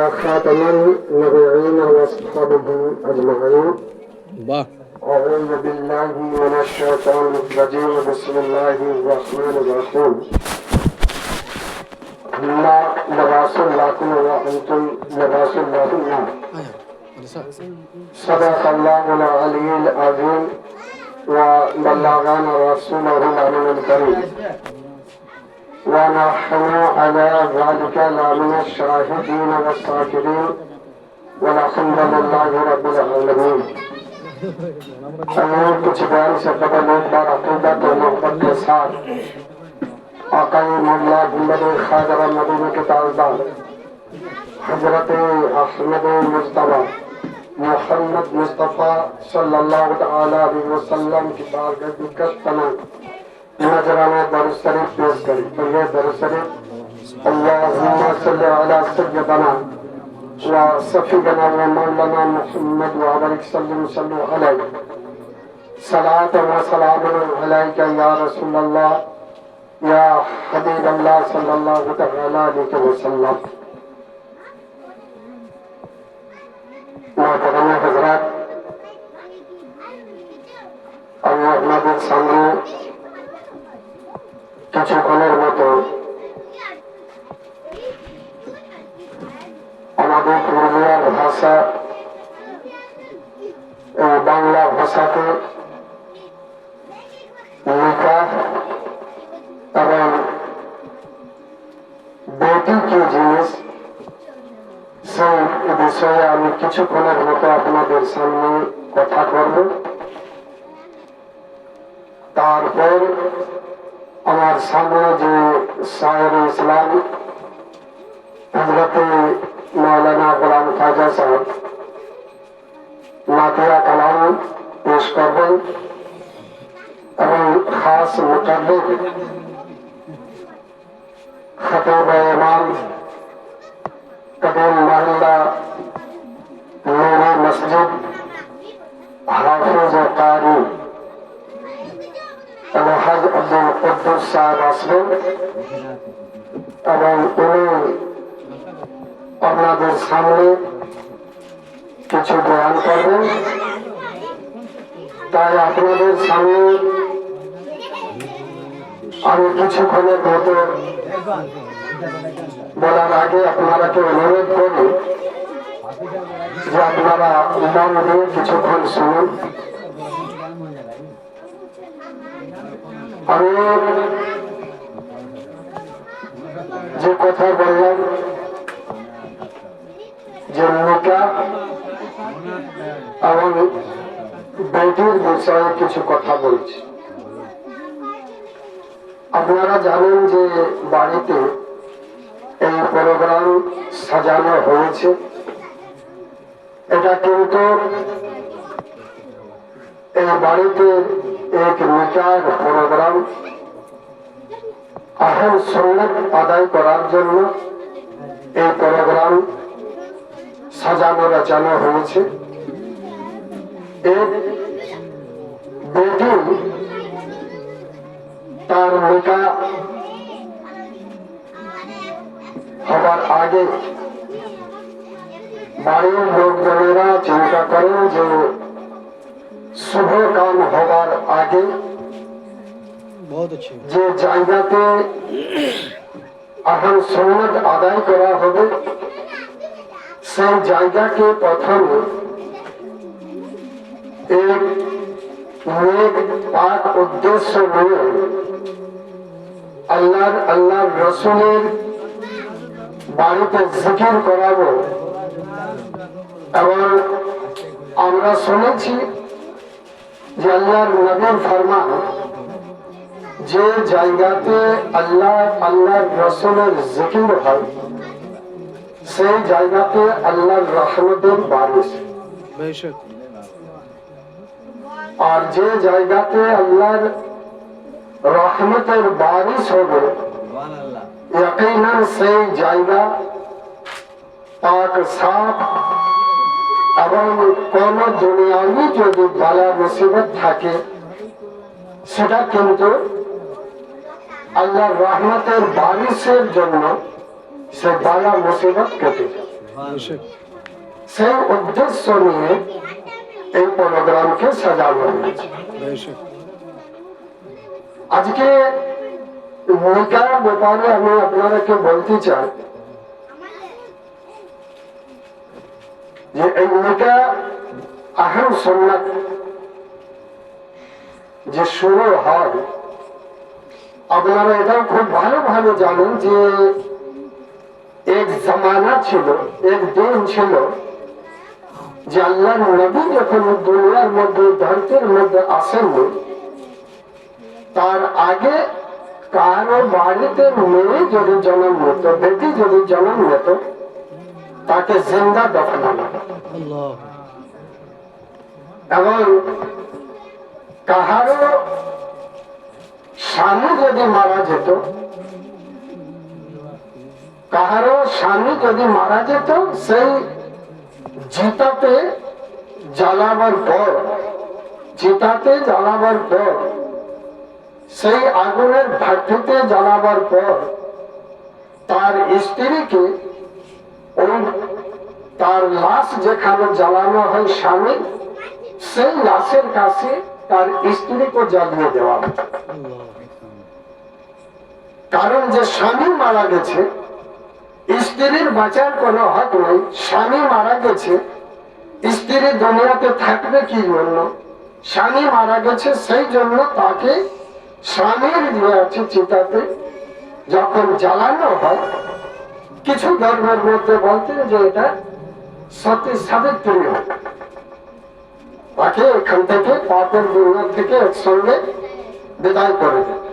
خاتم النبيين واصحابه اجمعين. اعوذ بالله من الشيطان الرجيم. بسم الله الرحمن الرحيم. لا لباس لكم وانتم لباس لهم. صدق الله العلي العظيم وبلغنا رسوله الامين الكريم ونحن على ذلك لمن الشاهدين والشاكرين والحمد لله رب العالمين. कुछ बयान से कबल एक बार अकीदत और मोहब्बत के साथ आकाई मौला गुंबद खादर मदीना के ताजदार हजरत अहमद मुस्तफा मोहम्मद मुस्तफा सल्लल्लाहु अलैहि वसल्लम की बारगाह में कस्तना नजराना दरूद शरीफ पेश करें। तो ये दरूद शरीफ अल्लाहुम्मा सल्ली अला सय्यदना व सफीना व मौलाना मुहम्मद व बारिक सल्लल्लाहु अलैहि सलात व सलाम अलैका या रसूल अल्लाह या हबीब अल्लाह सल्लल्लाहु अलैहि वसल्लम। मोहतरम हजरात, আমি আপনাদের সামনে কিছুক্ষণের মতো আমাদের পুরুলিয়ার ভাষা বাংলা ভাষাতে নিকাহ এবং বেটি কি জিনিস সেই বিষয়ে আমি কিছুক্ষণের মতো আপনাদের সামনে কথা করব। তারপর আমার সামনে যে শায়ের ইসলাম হযরত মৌলানা গোলাম খাজা সাহেব নাতিয়া কালাম পেশ করবেন এবং খাস মুতাব্বিক খতিব ইমাম কদিম মহল্লা নূরে মসজিদ হাফিজ ও কারি আলহাজ আব্দুল কুদ্দুস সাহেব আসবেন এবং উনি আপনাদের সামনে কিছু বয়ান করবেন। তাই আপনাদের সামনে আমি কিছুক্ষণের মতো বলার আগে আপনারাকে অনুরোধ করি যে আপনারা মন দিয়ে কিছুক্ষণ শুনুন। আমি যে কথা বললাম যে নিকাহ এবং বেটির বিষয়ে কিছু কথা বলছি। আপনারা জানেন যে বাড়িতে এই প্রোগ্রাম সাজানো হয়েছে। এটা কিন্তু এই বাড়িতে এক নিকাহ প্রোগ্রাম আহম সুন্নাত আদায় করার জন্য এই প্রোগ্রাম সাজানো রচানো হয়েছে। এক বেটি তার নিকাহ হবার আগে বাড়ির লোকজনেরা চিন্তা করেন যে শুভ কাম হবার আগে যে জায়গাতে আহম সুন্নাত আদায় করা হবে সেই জায়গাকে প্রথমে এক নেক পাক উদ্দেশ্য নিয়ে আল্লাহর রসুলের বাড়িতে জিকির করাবো। এবং আমরা শুনেছি যে আল্লাহর নবীর ফরমান যে জায়গাতে আল্লাহর রসুলের জিকির হয় সেই জায়গাতে আল্লাহর রহমতের বারিশ। আর যে জায়গাতে আল্লাহর রহমতের বারিশ হবে ইয়াকিনান সেই জায়গা পাক সাফ এবং কোন দুনিয়াবি যদি বালা মুসিবত থাকে সেটা কিন্তু আল্লাহর রহমতের বারিশের জন্য সে বালা মুসিবত কেটে যায়। সেই উদ্দেশ্য নিয়ে এই প্রোগ্রামকে সাজানো হয়েছে। আজকে নিকার ব্যাপারে আমি আপনাদেরকে বলতে চাই যে এই নিকা আহম সুন্নাত যে শুরু হয়, আপনারা এটাও খুব ভালোভাবে জানেন যে এক জামানা ছিল, এক দিন ছিল যে আল্লাহ নবী যখন দুনিয়ার মধ্যে ধরতের মধ্যে আসেননি, তার আগে কারো বাড়িতে মেয়ে যদি জন্ম নিত, বেটি যদি জন্ম নিত, তাকে জিন্দা দফনানো এবং কাহারো স্বামী যদি মারা যেত, কাহারো স্বামী যদি মারা যেত, সেই চিতাতে জ্বালাবার পর, চিতাতে জ্বালাবার পর, সেই আগুনের ভাটিতে জ্বালাবার পর তার স্ত্রীকে ওই তার লাশ যেখানে জ্বালানো হয় স্বামী, সেই লাশের কাছে তার স্ত্রীকে জ্বালিয়ে দেওয়া। কারণ যে স্বামী মারা গেছে, স্ত্রীর বাঁচার কোনো হক নেই। স্বামী মারা গেছে, স্ত্রী দুনিয়াতে থাকবে কি জন্য? স্বামী মারা গেছে, সেই জন্য তাকে স্বামীর যে আছে চিতাতে যখন জ্বালানো হয়, কিছু ধর্মের মধ্যে বলতেন যে এটা সতী সাবিত্রী হয়, তাকে এখান থেকে পাপের দুনিয়া থেকে একসঙ্গে বিদায় করে দেয়।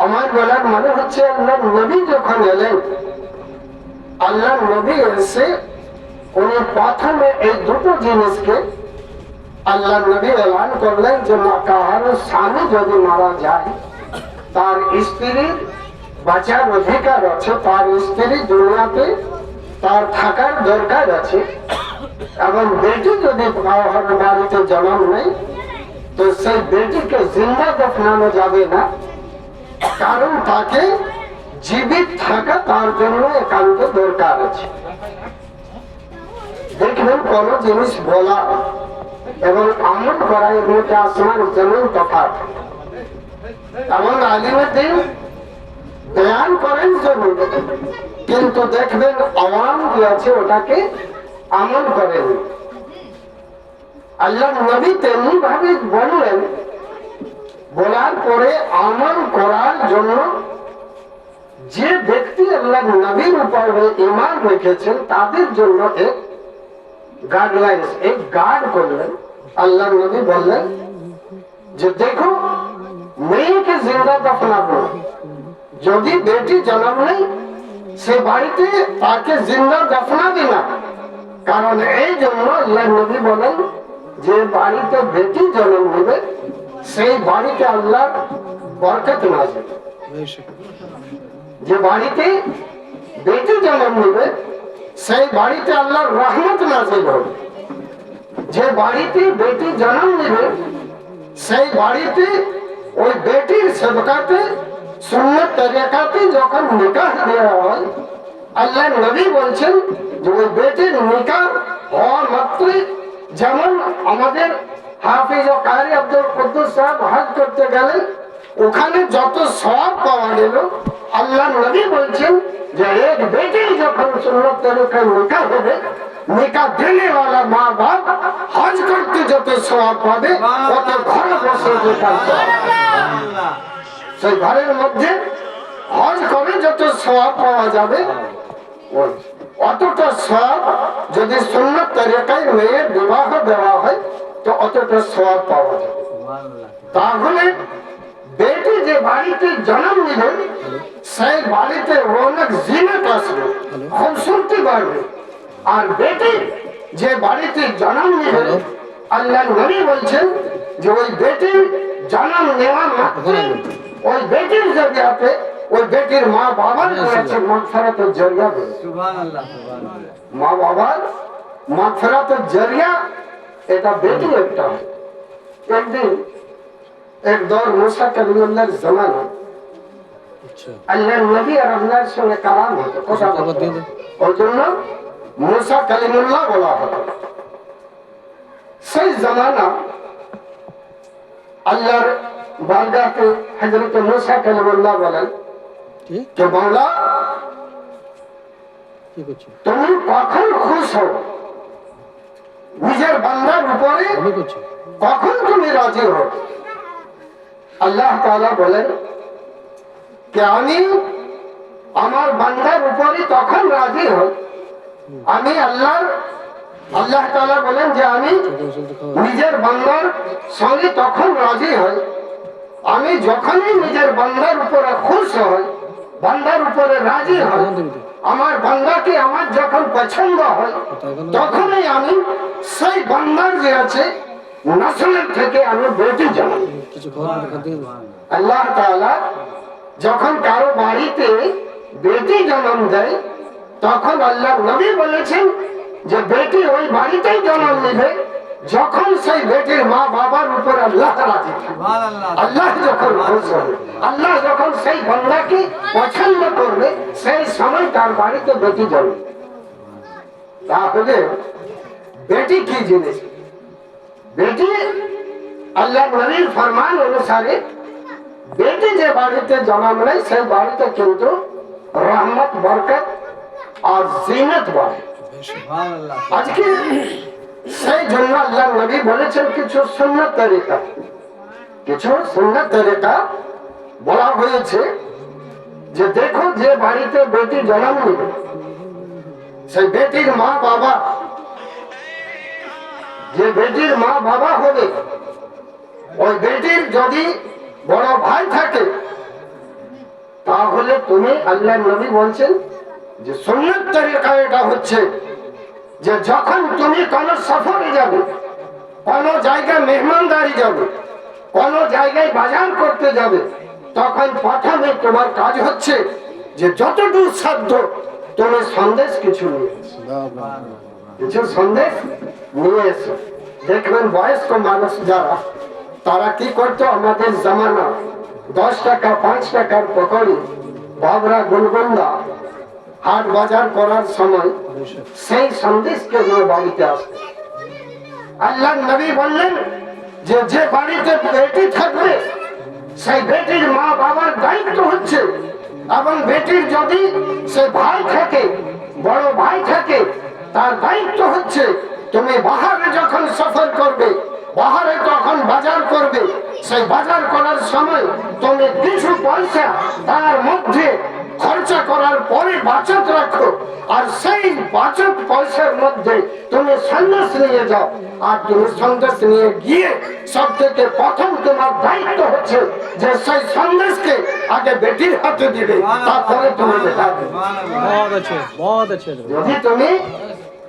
আমার বলার মানে হচ্ছে আল্লাহ নবী যখন এলেন, আল্লাহ নবী এসে উনি প্রথমে এই দুটো জিনিসকে আল্লাহ নবী এলান করলেন যে কাহারো স্বামী যদি মারা যায়, তার স্ত্রীর বাঁচার অধিকার আছে, তার স্ত্রী দুনিয়াতে তার থাকার দরকার আছে। এবং বেটি যদি কাহার বাড়িতে জন্ম নেই, তো সেই বেটিকে জিন্দা দফনানো যাবে না, কারণ তাকে জীবিত থাকা তার জন্য একান্ত দরকার আছে। দেখবেন কোন জিনিস বলা এবং আমল করা এর মধ্যে আসমান জমিন তফাৎ। এমন আলিমের দিন বয়ান করেন জরুর, কিন্তু দেখবেন আওয়াম যে আছে ওটাকে আমল করেন। আল্লাহ নবী তেমনি ভাবে বললেন, বলার পরে আমল করার জন্য যে ব্যক্তি আল্লাহ নবীর উপরে ঈমান রেখেছেন তাদের জন্য এক গাইডলাইন, এক গার্ড করলেন। আল্লাহ নবী বললেন যে দেখো, মেয়েকে জিন্দা দফনাবো, যদি বেটি জন্ম নেই সে বাড়িতে তাকে জিন্দা দফনাবি না। কারণ এই জন্য আল্লাহ নবী বলেন যে বাড়িতে বেটি জন্ম নেবে, সেই বাড়িতে আল্লাহ বরকত নাযিল। যে বাড়িতে বেটি জন্ম নেবে সেই বাড়িতে আল্লাহর রহমত নাযিল হবে। যে বাড়িতে বেটি জন্ম নেবে সেই বাড়িতে ওই বেটির সদকাতে সুন্নত তরিকাতে যখন নিকাহ দেওয়া হয়, আল্লাহ নবী বলছেন যে ওই বেটির নিকাহ হওয়া মাত্রই, যেমন আমাদের হাফিজ ও কারি আব্দুল কুদ্দুস সাহেব হজ করতে গেলেন, ওখানে যত সওয়াব পাওয়া গেল, আল্লাহ নবী বলছেন যে এক বেটি যখন সুন্নত তরিকায় নিকাহ হবে, নিকাহ দেনে ওয়ালা মা বাপ হজ করতে যত সওয়াব পাবে, তত ঘরে বসে যেতে সেই ঘরের মধ্যে হজ করে যত সওয়াব পাওয়া যাবে, অতটা সওয়াব যদি সুন্নত তরিকায় মেয়ের বিবাহ দেওয়া হয় তো অতটা সওয়াব পাওয়া যাবে। তাহলে বেটি যে বাড়িতে জন্ম নিবে সেই বাড়িতে রৌনক জিনত আসবে, খুবসুরতি বাড়বে। আর বেটি যে বাড়িতে জন্ম নিবে, আল্লাহ নবী বলছেন যে ওই বেটি জন্ম নেওয়া মাত্র ওই বেটির জরিয়াতে ওই বেটির মা বাবার কাছে মাগফিরাতের জরিয়া হবে। সুবহানাল্লাহ, সুবহানাল্লাহ। মা বাবার মাগফিরাতের জরিয়া এটা বেটি একটা। একদিন এক দৌর মুসা কলিমুল্লাহর জামানা আল্লাহর নবী আর আল্লাহর সঙ্গে কালাম হতো, কথা বলতো। ওই জন্য মুসা কালিমুল্লাহ বলা হতো। সেই জামানা আল্লাহর বারগাতে হযরত মুসা কালিমুল্লাহ বলেন যে বাংলা তুমি কখন খুশ হও, নিজের বান্দার উপরে কখন তুমি রাজি হও? আল্লাহ তাআলা বলেন যে আমি আমার বান্দার উপরে তখন রাজি হই, আমি আল্লাহ তাআলা বলেন যে আমি নিজের বান্দার সঙ্গে তখন রাজি হই, আমি যখনই নিজের বান্দার উপরে খুশ হই, বান্দার উপরে রাজি হই, আমার বান্দাকে আমার যখন পছন্দ হয়, তখনই আমি সেই বান্দার যে আছে নসলের থেকে আমি বেটি জানাই। আল্লাহ তাআলা যখন কারো বাড়িতে বেটি জন্ম দেয়, তখন আল্লাহ নবী বলেছেন যে বেটি ওই বাড়িতেই জন্ম নেবে যখন সেই বেটির মা বাবার উপর আল্লাহ রাজি থাকবে, আল্লাহ যখন খুশ হবে, আল্লাহ যখন সেই বান্দাকে পছন্দ করবে, সেই সময় তার বাড়িতে বেটি জন্মে। তাহলে বেটি কি জিনিস? বেটি আল্লাহ নবীর ফরমান অনুসারে বেটি যে বাড়িতে জন্ম নেয় সেই বাড়িতে কিন্তু রহমত, বরকত আর জিনত বাড়ে। আজকে সেই জন্য আল্লাহ নবী বলেছেন কিছু সুন্নত তরিকা বলা হয়েছে যে দেখো যে বাড়িতে বেটি জন্ম নেবে সেই বেটির মা বাবা, যে বেটির মা বাবা হবে, ওই বেটির যদি বড় ভাই থাকে, তাহলে তুমি আল্লাহ নবী বলছেন যে সুন্নত তরিকা এটা হচ্ছে যে যখন তুমি কোন সফরে যাবে, কোন জায়গায় মেহমানদারি যাবে, কোন জায়গায় বাজার করতে যাবে, তখন প্রথমে তোমার কাজ হচ্ছে যে যতটুকু সাধ্য তুমি সন্দেশ কিছু নিয়ে এসো। দেখবেন বয়স্ক মানুষ যারা, তারা কি করতো, আমাদের জামানা 10 টাকা 5 টাকার পকড়ি, বাবরা, গুলগন্ডা হাট বাজার করার সময় সেই সন্দেশকে নিয়ে বাড়িতে আসবে। আল্লাহ নবী বললেন যে যে বাড়িতে বেটি থাকবে সেই বেটির মা বাবার দায়িত্ব হচ্ছে, এবং বেটির যদি সে ভাই থাকে, বড় ভাই থাকে, তার দায়িত্ব হচ্ছে তুমি বাহারে যখন সফর করবে, বাহারে তখন বাজার করবে, সেই বাজার করার সময় তুমি কিছু পয়সা তার মধ্যে খরচা করার পরে বাঁচত রাখো, আর সেই বাঁচত পয়সার মধ্যে তুমি সন্দেশ নিয়ে যাও। আর তুমি সন্দেশ নিয়ে গিয়ে সব থেকে প্রথম তোমার দায়িত্ব হচ্ছে যে সেই সন্দেশকে আগে বেটির হাতে দিবে, তারপরে তুমি দেখাবে। যদি তুমি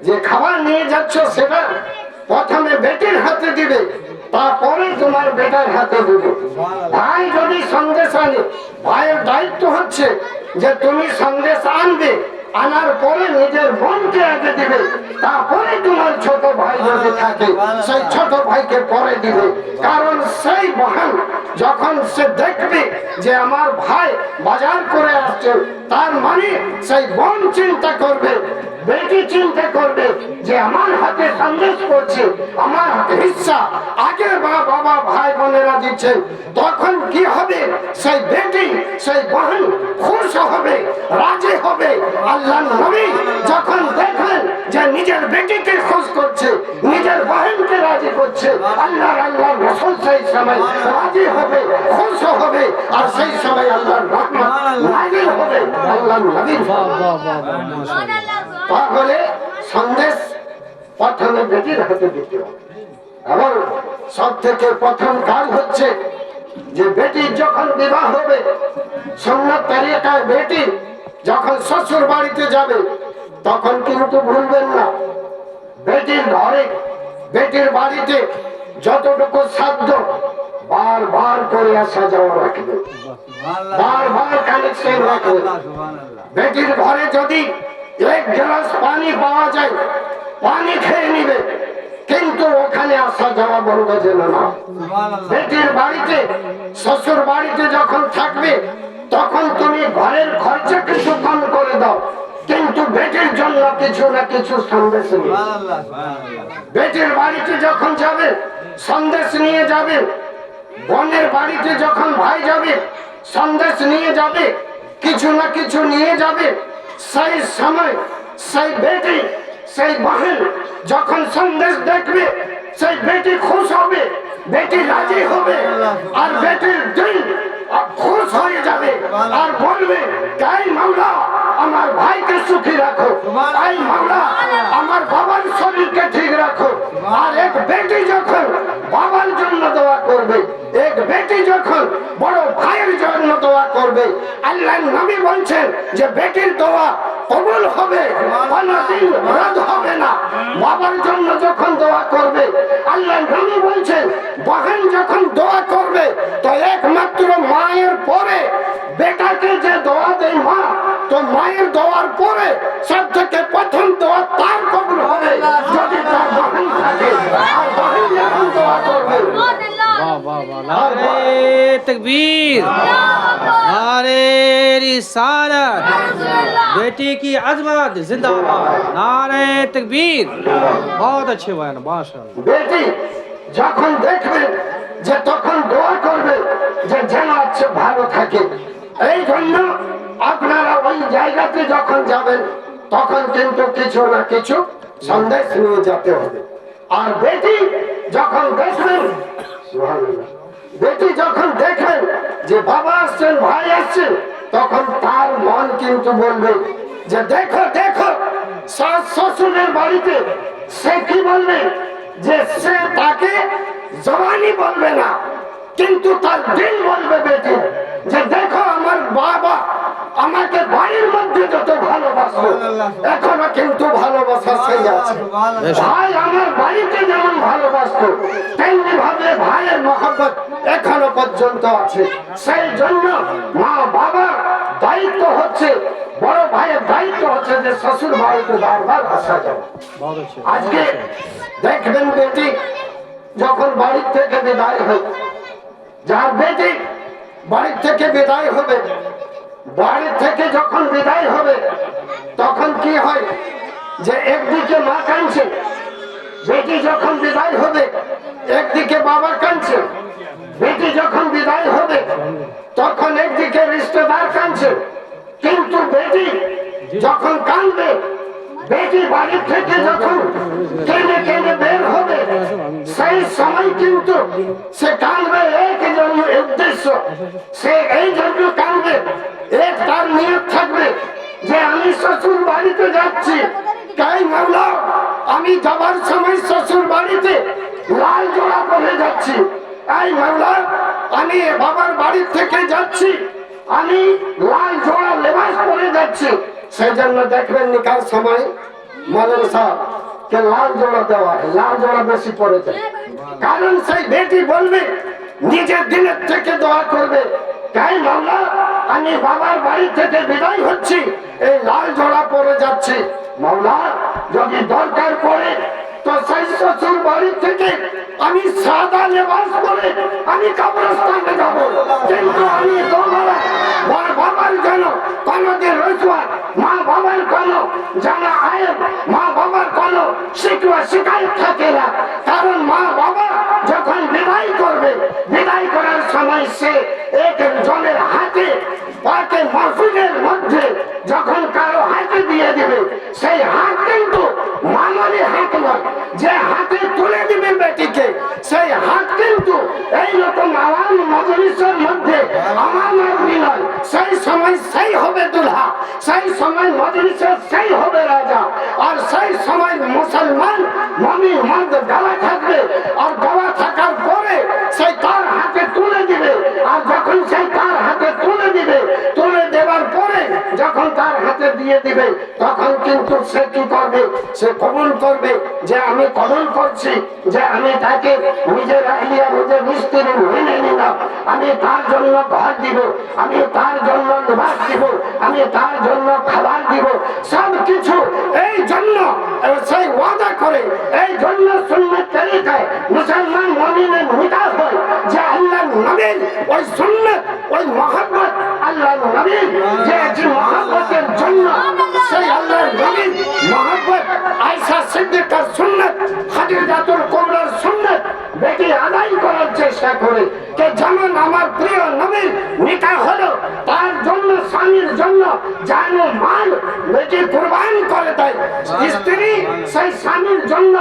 যে খাবার নিয়ে যাচ্ছ সেটা প্রথমে বেটির হাতে দিবে, তারপরে তোমার বেটার হাতে দিবে। ভাই যদি সন্দেশ আনে, ভাইয়ের দায়িত্ব হচ্ছে যে তুমি সন্দেশ আনবে, আনার পরে নিজের বোনকে আগে দিবে, তারপরে তোমার ছোট ভাই যদি থাকে সেই ছোট ভাইকে পরে দিবে। কারণ সেই বহন যখন সে দেখবে যে আমার ভাই বাজার করে আসছে, তার মানে সেই বোন চিন্তা করবে, বেটি চিন্তা করবে যে আমার হাতে সন্দেশ করছে, আমার হাতে হিস্সা আগে বাবা ভাই বোনেরা দিচ্ছেন। তখন কি হবে, সেই বেটি সেই বহন খুশ হবে, রাজি হবে। আল্লাহ নবী যখন দেখলেন যে নিজের বেটিকে খুশ করছে, নিজের বহনকে রাজি করছে, আল্লাহ রাসূল সেই সময় রাজি হবে, খুশ হবে, আর সেই সময় আল্লাহর রহমত নাযিল হবে। আল্লাহ নবী তাহলে সন্দেশ প্রথমে বেটির হাতে দিতে হবে। এবং সব থেকে প্রথম কাজ হচ্ছে যে বেটির যখন বিবাহ হবে, সুন্নত তরিকায় বেটি যখন শ্বশুর বাড়িতে যাবে, তখন কিন্তু ভুলবেন না বেটির ঘরে, বেটির বাড়িতে যতটুকু সাধ্য বারবার করে আসা যাওয়া রাখবে, বারবার কানেকশন রাখবে। বেটির ঘরে যদি 1 গ্লাস পানি পাওয়া যায়, পানি খেয়ে নিবে, কিন্তু ওখানে আসা যাওয়া বন্ধ যেন না। বেটির বাড়িতে, শ্বশুর বাড়িতে যখন থাকবে, তখন তুমি ঘরের খরচা কিছু কম করে দাও, কিন্তু বেটির জন্য কিছু না কিছু সন্দেশ নিয়ে, বেটির বাড়িতে যখন যাবে সন্দেশ নিয়ে যাবে, বোনের বাড়িতে যখন ভাই যাবে সন্দেশ নিয়ে যাবে, কিছু না কিছু নিয়ে যাবে। সেই সময় সেই বেটি সেই বহন যখন সন্দেশ দেখবে সেই বেটি খুশ হবে, বেটি রাজি হবে, আর বেটির দিল খুশ হয়ে যাবে আর বলবে তাই মাওলা আমার ভাইকে সুখী রাখো, তাই মাওলা আমার বাবার শরীরকে ঠিক রাখো। আর এক বেটি যখন বাবার জন্য দোয়া করবে, এক বেটি যখন বড় ভাইয়ের জন্য দোয়া করবে, আল্লাহর নবী বলছেন যে বেটির দোয়া কবুল হবে, কোনদিন রদ হবে না। বাবার জন্য যখন দোয়া করবে, আল্লাহর নবী বলছেন বহন যখন দোয়া করবে তো একমাত্র মায়ের পরে বেটাকে যে দোয়া দেয় মা, তো মায়ের দোয়ার পরে সব থেকে প্রথম দোয়া তার কবুল হবে যদি তার বহন থাকে। আর বহন যখন দোয়া করবে, नारे तकबीर, नारे रिसालत, बेटी की अजमत जिंदाबाद, नारे तकबीर। बहुत अच्छे बयान माशाअल्लाह। বেটি যখন দেখবে যে তখন দোয়া করবে যে যেন আছে ভালো থাকে। এই জন্য আপনারা ওই জায়গাতে যখন যাবেন তখন কিন্তু কিছু না কিছু সন্দেশ নিয়ে যেতে হবে। আর বেটি যখন দেখবেন, বেটি যখন দেখবেন যে বাবা আসছেন ভাই আসছেন, তখন তার মন কিন্তু বলবে যে দেখো দেখো শাশ শ্বশুরের বাড়িতে সে কি বলবে, যে সে তাকে জওয়ানি বলবে না, কিন্তু তার দিল বলবে বেটি যে দেখো আমার বাবা আমাকে বাড়ির মধ্যে যত ভালোবাসো এখনো কিন্তু ভালোবাসা সেই আছে। ভাই আমার বাড়িতে যেমন ভালোবাসতো তেমনি ভাবে ভাইয়ের মহব্বত এখনো পর্যন্ত আছে। সেই জন্য মা বাবার দায়িত্ব হচ্ছে, বড় ভাইয়ের দায়িত্ব হচ্ছে যে শ্বশুর বাড়িতে বারবার আসা যাবে। আজকে দেখবেন বেটি যখন বাড়ির থেকে বিদায় হয়, যার বেটি বাড়ির থেকে বিদায় হবে, বাড়ি থেকে যখন বিদায় হবে তখন কি হয় যে একদিকে মা কাঁদছে, বেটি যখন বিদায় হবে একদিকে বাবা কাঁদছে, বেটি যখন বিদায় হবে তখন একদিকে রিশতেদার কাঁদছে। কিন্তু বেটি যখন কাঁদবে, বেটি বাড়ি থেকে যখন কেঁদে কেঁদে বের হবে সেই সময় কিন্তু সে কাঁদবে এক জন্য উদ্দেশ্য, সে এই জন্য কাঁদবে, এক তার নিয়ত থাকবে যে আমি শ্বশুর বাড়িতে যাচ্ছি, তাই মাওলা আমি যাবার সময় শ্বশুর বাড়িতে লাল জোড়া পরে যাচ্ছি, তাই মাওলা আমি বাবার বাড়ি থেকে যাচ্ছি আমি লাল জোড়া লেবাস পরে যাচ্ছি। সেই জন্য দেখবেন নিকার সময় মৌলানা সাহেব কে লাল জোড়া দেওয়া হয়, লাল জোড়া বেশি পরে যায়, কারণ সেই বেটি বলবে নিজের দিনের থেকে দোয়া করবে তাই মাওলা আমি বাবার বাড়ি থেকে বিদায় হচ্ছি এই লাল জোড়া পরে যাচ্ছি, মাওলা যদি দরকার পড়ে তো সেই শ্বশুর বাড়ি থেকে আমি সাদা লেবাস পরে আমি কবরস্থানে যাব, কিন্তু আমি তোমার বাবার জন্য কোনদিন রসুয়া, মা বাবার কোনো জানা আয়ের, মা বাবার কোনো শিকওয়া শিকায়ত থাকে না, কারণ মা বাবা যখন বিদায় করবে বিদায় করার সময় সে একজনের হাতে পাকে মাহফিলের মধ্যে যখন কারো হাতে দিয়ে দিবে সেই হাত কিন্তু মানবী হাত নয়, যে হাতে তুলে দিবে বেটিকে সেই হাত কিন্তু এইরকম আওয়াম মজলিসের মধ্যে আমার মানবী নয়, সেই সময় সেই হবে দুলহা, সেই সময় মজলিসের সেই হবে রাজা, আর সেই সময় মুসলমান মমিন মর্দ গাওয়া থাকবে, আর গাওয়া থাকার পরে সেই তার হাতে তুলে দিবে, আর যখন সেই তার হাতে তুলে দিবে, তুলে দেওয়ার পরে যখন তার হাতে দিয়ে দিবে তখন কিন্তু সে কি করবে, সে কবুল করবে যে আমি কবুল করছি যে আমি তাকে নিজের আহলিয়া নিজের মিস্ত্রি মেনে নিলাম, আমি তার জন্য ঘর দিব, আমি তার জন্য নিবাস দিব, আমি তার জন্য খাবার দিব, সব কিছু এই জন্য সেই ওয়াদা করে, এই জন্য সুন্নাত তরিকায় মুসলমান মুমিনের নিকাহ হয় যে আল্লাহর নবীর ওই সুন্নাত ওই মহব্বত আল্লাহর নবী যে মহব্বতের জন্য সেই আল্লাহর নবীর মহব্বত আয়েশা সিদ্দিকার সুন্নাত খাদিজাতুল কুবরার সুন্নাত বেটি আদায় করার চেষ্টা করে যে যেমন আমার প্রিয় নবীর নিকাহ হলো তার জন্য স্বামীর জন্য জান ও মাল বেটি কুরবান করে দেয় স্ত্রী সেই স্বামীর জন্য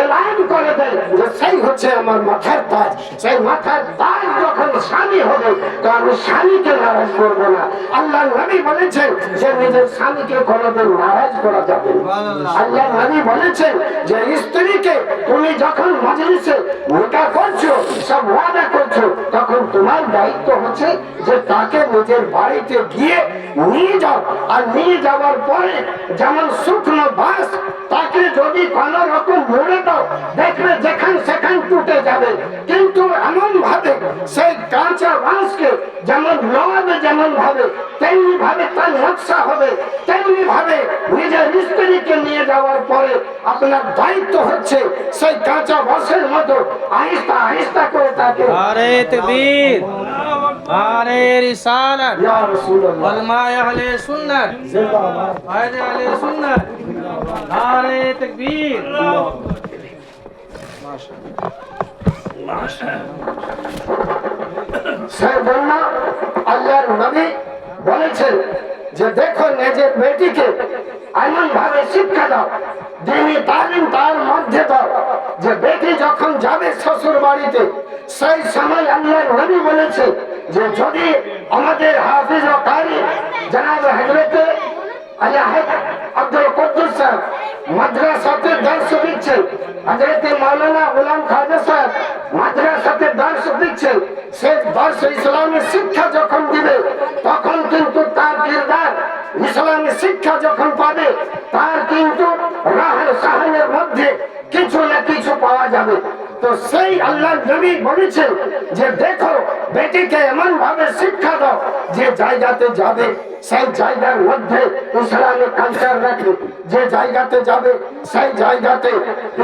এলান করে দেয় যে সেই হচ্ছে আমার মাথার তাজ সেই মাথার তাজ যখন স্বামী হবে তো আমি স্বামীকে নারাজ করবো না আল্লাহ নবী বলেছেন যে নিজের স্বামীকে কোনোদিন নারাজ করা যাবে না আল্লাহ নবী বলেছেন যে স্ত্রীকে তুমি যখন মজলিসে নিকাহ করছো সব ওয়াদা করছো তখন তোমার দায়িত্ব হচ্ছে যে তাকে নিজের বাড়িতে গিয়ে নিয়ে যাও আর নিয়ে যাওয়ার পরে যেমন শুকনো বাঁশ তাকে যদি কোনো রকম মুড়ে দাও দেখবে যেখান সেখান টুটে যাবে কিন্তু এমন ভাবে সেই কাঁচা বাঁশকে যেমন নোয়াবে যেমন ভাবে তেমনি ভাবে তার নকশা হবে তেমনি ভাবে নিজের স্ত্রীকে নিয়ে যাওয়ার পরে আপনার দায়িত্ব হচ্ছে সেই কাঁচা বাঁশের মতো আহিস্তা আহিস্তা করে তাকে नारे तकबीर नारे रिसालत ইয়া রাসূলুল্লাহ वलमाए अहले सुन्नत জিন্দাবাদ फायदे अहले सुन्नत नारे तकबीर সেই জন্য আল্লাহর নবী বলেছেন যে দেখো নিজের বেটিকে এমন ভাবে শিক্ষা দাও দিনী তালিম তার মধ্যে দাও যে বেটি যখন যাবে শ্বশুর বাড়িতে সেই সময় আল্লাহর নবী বলেছে যে যদি আমাদের হাফিজ ও কারি জনাব হযরতে আল্লাহ আব্দুল কুদ্দুস সাহেব মাদ্রাসাতে দর্শ দিচ্ছেন হযরতে মাওলানা গোলাম খাজা সাহেব মাদ্রাসাতে দর্শ দিচ্ছেন সে দর্শ ইসলামের শিক্ষা যখন দিবে তখন কিন্তু তার কিরদার ইসলামের শিক্ষা যখন পাবে তার কিন্তু রাহের সাহানের মধ্যে কিছু না কিছু পাওয়া যাবে তো সেই আল্লাহ নবী বলেছেন যে দেখো বেটিকে এমন ভাবে শিক্ষা দাও যে জায়গাতে যাবে সেই জায়গার মধ্যে ইসলামের কালচার রাখবে যে জায়গাতে যাবে সেই জায়গাতে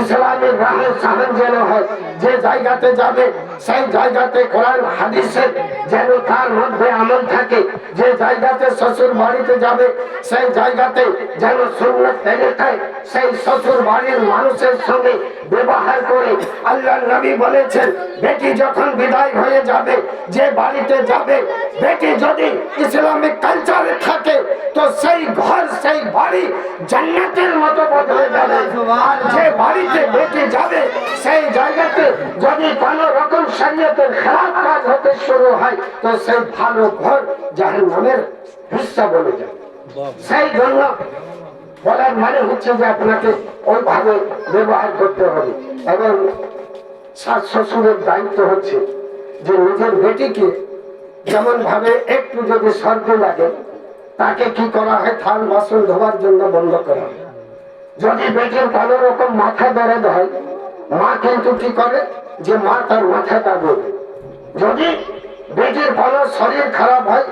ইসলামের রাহে সাহান যেন হয় যে জায়গাতে যাবে সেই জায়গাতে কোরআন হাদিসের যেন তার মধ্যে আমল থাকে যে জায়গাতে শ্বশুর বাড়িতে যাবে সেই জায়গাতে যেন সুন্নাত তরিকায় সেই শ্বশুর বাড়ির মানুষের সঙ্গে ব্যবহার করে আল্লাহ নবী বলেছেন বেটি যখন বিদায় হয়ে যাবে যে বাড়িতে যাবে বেটি যদি ইসলামিক কালচারে থাকে তো সেই ঘর সেই বাড়ি জান্নাতের মতো বদলে যাবে আর যে বাড়িতে বেটি যাবে সেই জায়গাতে যদি কোনো রকম শরীয়তের খেলাফ কাজ হতে শুরু হয় তো সেই ভালো ঘর জাহান্নামের হিস্সা বলে যায় সেই জন্য বলার মানে হচ্ছে যে আপনাকে ওইভাবে ব্যবহার করতে হবে এবং শাশ শ্বশুরের দায়িত্ব হচ্ছে যে নিজের বেটিকে যেমন ভাবে একটু যদি সর্দি লাগে তাকে কি করা হয় থাল বাসন ধোয়ার জন্য বন্ধ করা হয় যদি বেটির কোনো রকম মাথা দরদ হয় মা কিন্তু কি করে যে মা তার মাথাটা দেবে যদি বেটির কোনো শরীর খারাপ হয়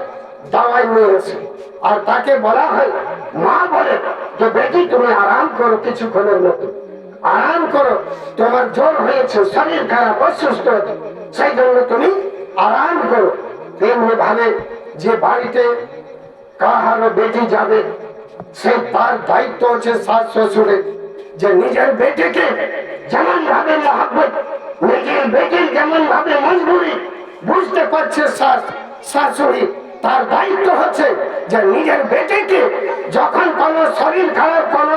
দাওয়াই নিয়ে আসে আর তাকে বলা হয় মা বলে যে বেটি তুমি আরাম করো কিছুক্ষণের মতো আরাম করো তোমার জ্বর হয়েছে শরীর খারাপ অসুস্থ সেই জন্য তুমি আরাম করো তেমনি ভাবে যে বাড়িতে কাহারও বেটি যাবে সে তার দায়িত্ব হচ্ছে শাশ শ্বশুরের যে নিজের বেটিকে যেমন ভাবে মহব্বত নিজের বেটির যেমন ভাবে মজবুরি বুঝতে পারছে শাশুড়ি তার দায়িত্ব হচ্ছে যে নিজের বেটিকে যখন কোনো শরীর খারাপ কোনো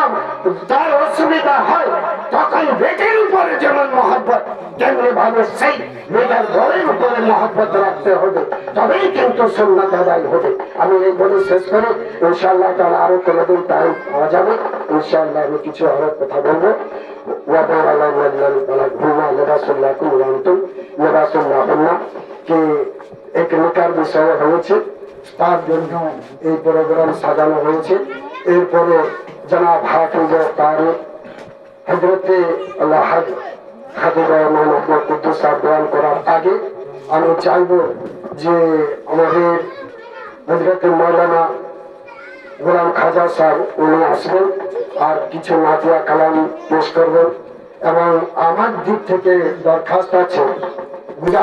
তার অসুবিধা হয় তখন বেটির উপরে যেমন মহব্বত তেমনি ভাবে সেই মেয়েটার ঘরের উপরে মহব্বত রাখতে হবে তবেই কিন্তু সুন্নাত আদায় হবে আমি এই বলে শেষ করে ইনশাআল্লাহ তাআলা আরো কোনোদিন টাইম পাওয়া যাবে ইনশাআল্লাহ আমি কিছু আরো কথা বলবো কি এক নিকার বিষয় হয়েছে তার জন্য এই প্রোগ্রাম সাজানো হয়েছে এরপরে জনাব হাফিজ কারি হযরতে আল্লাহ খাদিজা মোহাম্মদ কুদ্দুস সাহেব বয়ান করার আগে আমি চাইব যে আমাদের হযরতে মাওলানা গোলাম খাজা সাহেব উনি আসবেন আর কিছু নাতিয়া কালাম পেশ করবেন এবং আমার দিক থেকে দরখাস্ত আছে